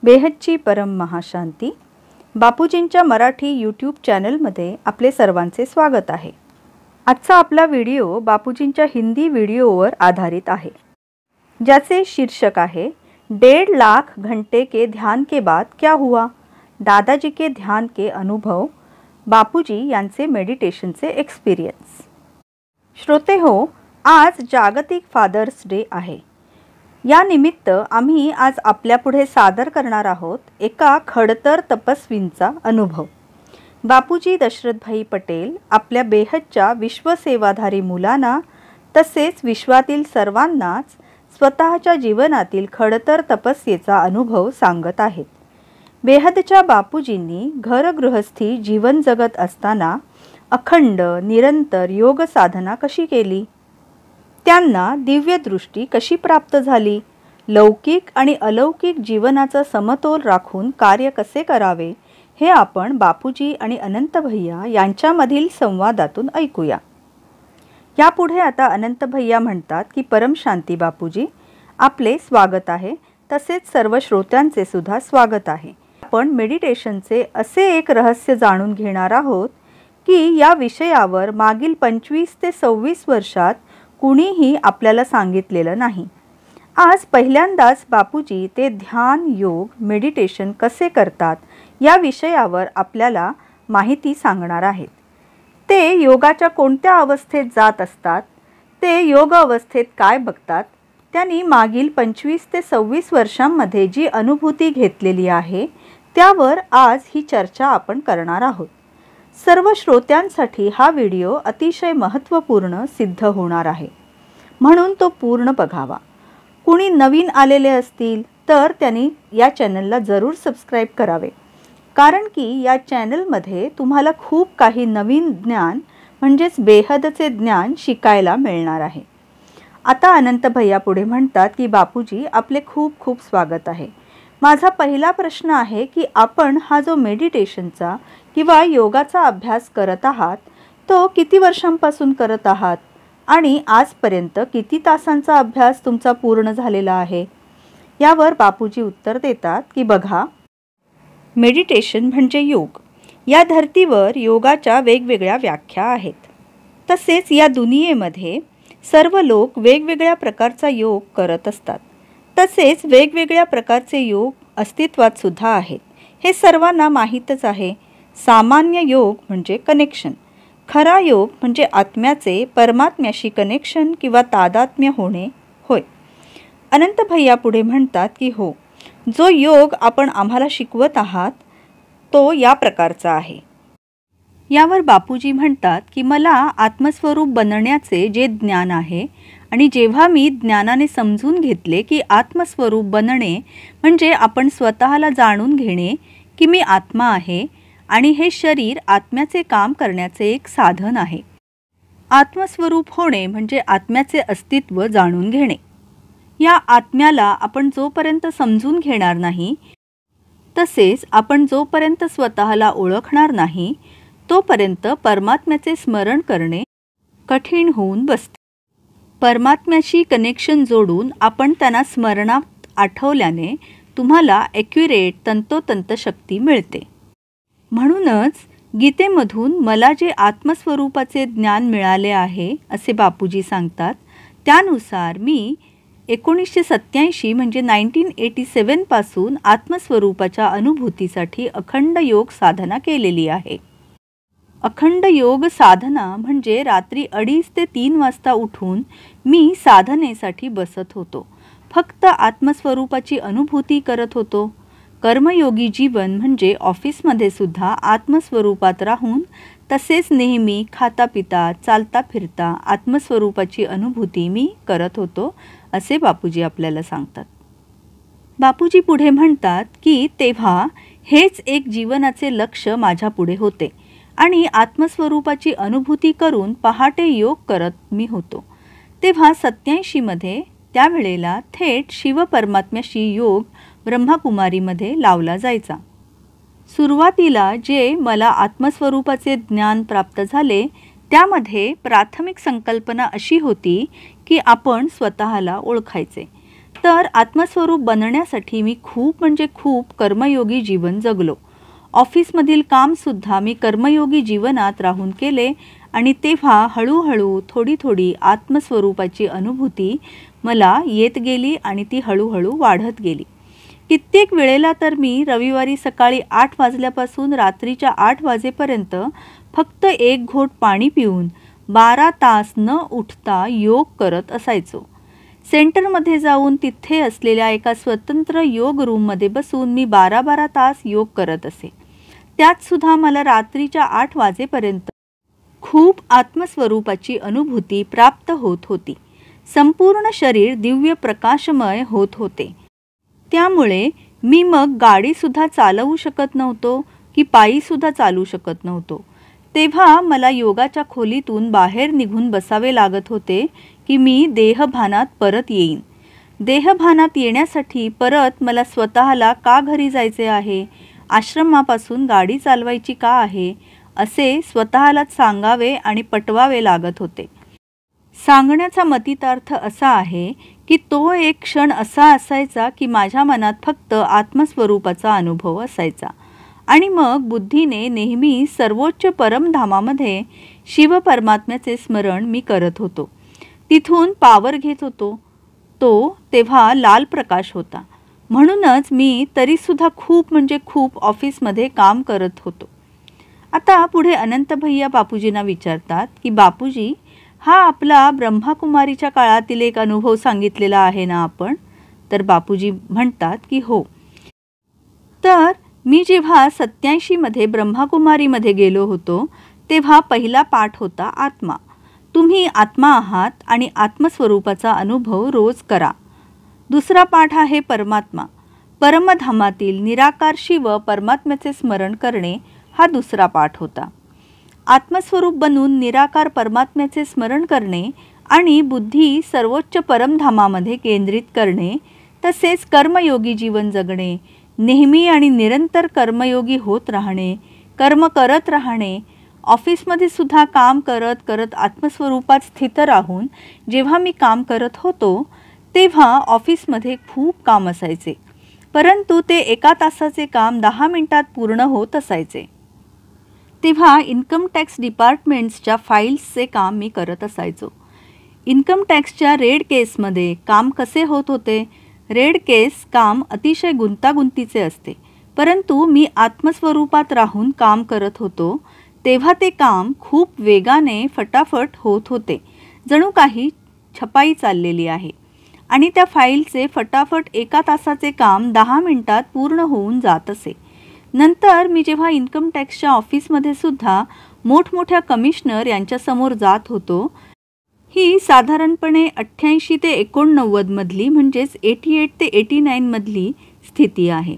बेहदची परम महाशांती. बापूजींच्या मराठी यूट्यूब चॅनलमध्ये आपले सर्वांचे स्वागत आहे. आजचा आपला व्हिडिओ बापूजींच्या हिंदी व्हिडिओवर आधारित आहे, ज्याचे शीर्षक आहे 1.5 लाख घंटे के ध्यान के बाद क्या हुआ, दादाजी के ध्यान के अनुभव, बापूजी यांचे मेडिटेशनचे एक्सपिरियन्स. श्रोते हो, आज जागतिक फादर्स डे आहे. या निमित्त आम्ही आज आपल्यापुढे सादर करणार आहोत एका खडतर तपस्वींचा अनुभव. बापूजी दशरथभाई पटेल आपल्या बेहदच्या विश्वसेवाधारी मुलांना तसेच विश्वातील सर्वांनाच स्वतःच्या जीवनातील खडतर तपस्येचा अनुभव सांगत आहेत. बेहदच्या बापूजींनी घरगृहस्थी जीवन जगत असताना अखंड निरंतर योग साधना कशी केली, त्यांना दिव्य दृष्टी कशी प्राप्त झाली, लौकिक आणि अलौकिक जीवनाचा समतोल राखून कार्य कसे करावे, हे आपण बापूजी आणि अनंत भैया यांच्यामधील संवादातून ऐकूया. यापुढे आता अनंत भैया म्हणतात की परम शांती बापूजी, आपले स्वागत आहे, तसेच सर्व श्रोत्यांचे सुद्धा स्वागत आहे. आपण मेडिटेशनचे असे एक रहस्य जाणून घेणार आहोत की या विषयावर मागील 25 ते 26 वर्षात कुणीही आपल्याला सांगितलेलं नाही. आज पहिल्यांदाच बापूजी ते ध्यान, योग, मेडिटेशन कसे करतात या विषयावर आपल्याला माहिती सांगणार आहेत. ते योगाच्या कोणत्या अवस्थेत जात असतात, ते योग अवस्थेत काय बघतात, त्यांनी मागील 25 ते 26 वर्षांमध्ये जी अनुभूती घेतलेली आहे त्यावर आज ही चर्चा आपण करणार आहोत. सर्व श्रोत्यांसाठी हा व्हिडिओ अतिशय महत्त्वपूर्ण सिद्ध होणार आहे, म्हणून तो पूर्ण बघावा. कुणी नवीन आलेले असतील तर त्यांनी या चॅनलला जरूर सबस्क्राईब करावे, कारण की या चॅनलमध्ये तुम्हाला खूप काही नवीन ज्ञान म्हणजेच बेहदचे ज्ञान शिकायला मिळणार आहे. आता अनंत भैया पुढे म्हणतात की बापूजी, आपले खूप खूप स्वागत आहे. माझा पहिला प्रश्न आहे की आपण हा जो मेडिटेशनचा किंवा योगाचा अभ्यास करत आहात तो किती वर्षांपासून करत आहात आणि आजपर्यंत किती तासांचा अभ्यास तुमचा पूर्ण झालेला आहे. यावर बापूजी उत्तर देतात की बघा, मेडिटेशन म्हणजे योग. या धर्तीवर योगाच्या वेगवेगळ्या व्याख्या आहेत. तसेच या दुनियेमध्ये सर्व लोक वेगवेगळ्या प्रकारचा योग करत असतात. तसेच वेगवेगळ्या प्रकारचे योग अस्तित्वात सुद्धा आहेत, हे सर्वांना माहीतच आहे. सामान्य योग म्हणजे कनेक्शन, खरा योग म्हणजे आत्म्याचे परमात्म्याशी कनेक्शन किंवा तादात्म्य होणे होय. अनंत भैया पुढे म्हणतात की हो, जो योग आपण आम्हाला शिकवत आहात तो या प्रकारचा आहे. यावर बापूजी म्हणतात की मला आत्मस्वरूप बनण्याचे जे ज्ञान आहे आणि जेव्हा मी ज्ञानाने समजून घेतले की आत्मस्वरूप बनणे म्हणजे आपण स्वतःला जाणून घेणे की मी आत्मा आहे आणि हे शरीर आत्म्याचे काम करण्याचे एक साधन आहे. आत्मस्वरूप होणे म्हणजे आत्म्याचे अस्तित्व जाणून घेणे. या आत्म्याला आपण जोपर्यंत समजून घेणार नाही, तसेच आपण जोपर्यंत स्वतःला ओळखणार नाही, तोपर्यंत परमात्म्याचे स्मरण करणे कठीण होऊन बसते. परमात्म्याशी कनेक्शन जोडून आपण त्यांना स्मरणात आठवल्याने तुम्हाला ॲक्युरेट तंतोतंत शक्ती मिळते. म्हणूनच गीतेमधून मला जे आत्मस्वरूपाचे ज्ञान मिळाले आहे असे बापूजी सांगतात, त्यानुसार मी 1987 म्हणजे 1987 पासून आत्मस्वरूपाच्या अनुभूतीसाठी अखंड योग साधना केलेली आहे. अखंड योग साधना म्हणजे रात्री 2:30 ते 3 वाजता उठून मी साधनेसाठी बसत होतो. फक्त आत्मस्वरूपाची अनुभूती करत होतो. कर्मयोगी जीवन म्हणजे ऑफिसमध्ये सुद्धा आत्मस्वरूपात राहून तसेच नेहमी खाता पिता चालता फिरता आत्मस्वरूपाची अनुभूती मी करत होतो, असे बापूजी आपल्याला सांगतात. बापूजी पुढे म्हणतात की तेव्हा हेच एक जीवनाचे लक्ष माझ्या पुढे होते आणि आत्मस्वरूपाची अनुभूती करून पहाटे योग करत मी होतो. तेव्हा 87 मध्ये त्यावेळेला थेट शिवपरमात्म्याशी योग ब्रह्माकुमारीमध्ये लावला जायचा. सुरुवातीला जे मला आत्मस्वरूपाचे ज्ञान प्राप्त झाले त्यामध्ये प्राथमिक संकल्पना अशी होती की आपण स्वतःला ओळखायचे. तर आत्मस्वरूप बनण्यासाठी मी खूप म्हणजे खूप कर्मयोगी जीवन जगलो. ऑफिसमधील कामसुद्धा मी कर्मयोगी जीवनात राहून केले आणि तेव्हा हळूहळू थोडी थोडी आत्मस्वरूपाची अनुभूती मला येत गेली आणि ती हळूहळू वाढत गेली. कित्येक वेळेला तर मी रविवारी सकाळी 8 वाजल्यापासून रात्रीच्या 8 वाजेपर्यंत फक्त एक घोट पाणी पिऊन 12 तास न उठता योग करत असायचो. सेंटरमध्ये जाऊन तिथे असलेल्या एका स्वतंत्र योग रूममध्ये बसून मी 12-12 तास योग करत असे. त्यातसुद्धा मला रात्रीच्या 8 वाजेपर्यंत खूप आत्मस्वरूपाची अनुभूती प्राप्त होत होती. संपूर्ण शरीर दिव्य प्रकाशमय होत होते. त्यामुळे मी मग गाडीसुद्धा चालवू शकत नव्हतो की पायीसुद्धा चालू शकत नव्हतो. तेव्हा मला योगाच्या खोलीतून बाहेर निघून बसावे लागत होते की मी देहभानात परत येईन. देहभानात येण्यासाठी परत मला स्वतःला का घरी जायचे आहे, आश्रमापासून गाडी चालवायची का आहे, असे स्वतःलाच सांगावे आणि पटवावे लागत होते. सांगण्याचा मतितार्थ असा आहे की तो एक क्षण असा असायचा की माझ्या मनात फक्त आत्मस्वरूपाचा अनुभव असायचा आणि मग बुद्धीने नेहमी सर्वोच्च परमधामामध्ये शिव परमात्म्याचे स्मरण मी करत होतो. तिथून पावर घेत होतो. तो तेव्हा लाल प्रकाश होता. म्हणूनच मी तरीसुद्धा खूप म्हणजे खूप ऑफिसमध्ये काम करत होतो. आता पुढे अनंत भैया बापूजींना विचारतात की बापूजी, हा आपला ब्रह्माकुमारीच्या काळातील एक अनुभव सांगितलेला आहे ना आपण? तर बापूजी म्हणतात की हो. तर मी जेव्हा 87 ब्रह्माकुमारीमध्ये गेलो होतो तेव्हा पहिला पाठ होता आत्मा. तुम्ही आत्मा आहात आणि आत्मस्वरूपाचा अनुभव रोज करा. दुसरा पाठ आहे परमात्मा. परमधामातील निराकार शिव परमात्म्याचे स्मरण करणे हा दुसरा पाठ होता. आत्मस्वरूप बनून निराकार परमात्म्याचे स्मरण करणे आणि बुद्धी सर्वोच्च परमधामामध्ये केंद्रित करणे, तसेच कर्मयोगी जीवन जगणे, नेहमी आणि निरंतर कर्मयोगी होत राहणे, कर्म करत राहणे. ऑफिसमध्ये सुद्धा काम करत करत आत्मस्वरूपात स्थित राहून जेव्हा मी काम करत होतो तेव्हा ऑफिसमध्ये खूप काम असायचे, परंतु ते 1 तासाचे काम 10 मिनिटात पूर्ण होत असायचे. तेव्हा इन्कम टॅक्स डिपार्टमेंट्सच्या फाईल्सचे काम मी करत असायचो. इन्कम टॅक्सच्या रेड केसमध्ये काम कसे होत होते? रेड केस काम अतिशय गुंतागुंतीचे असते, परंतु मी आत्मस्वरूपात राहून काम करत होतो तेव्हा ते काम खूप वेगाने फटाफट होत होते, जणू काही छपाई चाललेली आहे. आणि त्या फाईलचे फटाफट 1 तासाचे काम 10 मिनिटात पूर्ण होऊन जात असे. नंतर मी जेव्हा इन्कम टॅक्सच्या ऑफिसमध्ये सुद्धा मोठमोठ्या कमिशनर यांच्यासमोर जात होतो, ही साधारणपणे 88 ते 89 मधली म्हणजेच 88 ते 89 मधली स्थिती आहे.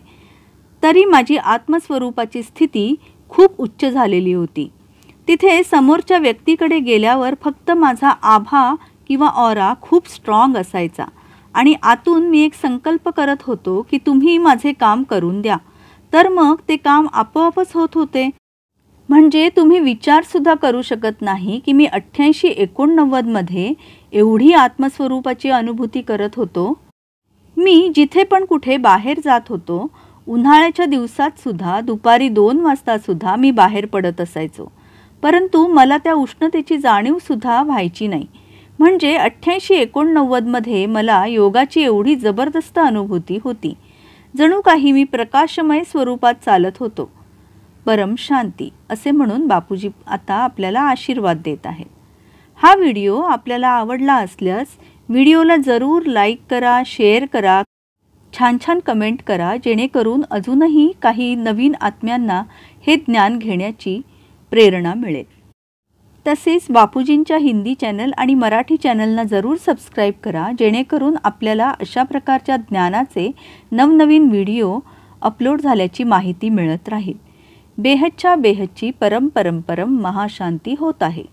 तरी माझी आत्मस्वरूपाची स्थिती खूप उच्च झालेली होती. तिथे समोरच्या व्यक्तीकडे गेल्यावर फक्त माझा आभा किंवा ऑरा खूप स्ट्रॉंग असायचा आणि आतून मी एक संकल्प करत होतो की तुम्ही माझे काम करून द्या. तर मग ते काम आपोआपच होत होते. म्हणजे तुम्ही विचारसुद्धा करू शकत नाही की मी 88-89 मध्ये एवढी आत्मस्वरूपाची अनुभूती करत होतो. मी जिथे पण कुठे बाहेर जात होतो, उन्हाळ्याच्या दिवसात सुद्धा दुपारी 2 वाजता सुद्धा मी बाहेर पडत असायचो, परंतु मला त्या उष्णतेची जाणीवसुद्धा व्हायची नाही. म्हणजे 88-89 मध्ये मला योगाची एवढी जबरदस्त अनुभूती होती, जणू काही मी प्रकाशमय स्वरूपात चालत होतो. परम शांती असे म्हणून बापूजी आता आपल्याला आशीर्वाद देत आहेत. हा व्हिडिओ आपल्याला आवडला असल्यास व्हिडिओला जरूर लाईक करा, शेअर करा, छान छान कमेंट करा, जेणेकरून अजूनही काही नवीन आत्म्यांना हे ज्ञान घेण्याची प्रेरणा मिळेल. तसेच बापूजींच्या हिंदी चॅनल आणि मराठी चॅनलना जरूर सबस्क्राईब करा, जेणेकरून आपल्याला अशा प्रकारच्या ज्ञानाचे नवनवीन व्हिडिओ अपलोड झाल्याची माहिती मिळत राहील. बेहदच्या बेहदची परम परम परम महाशांती होत आहे.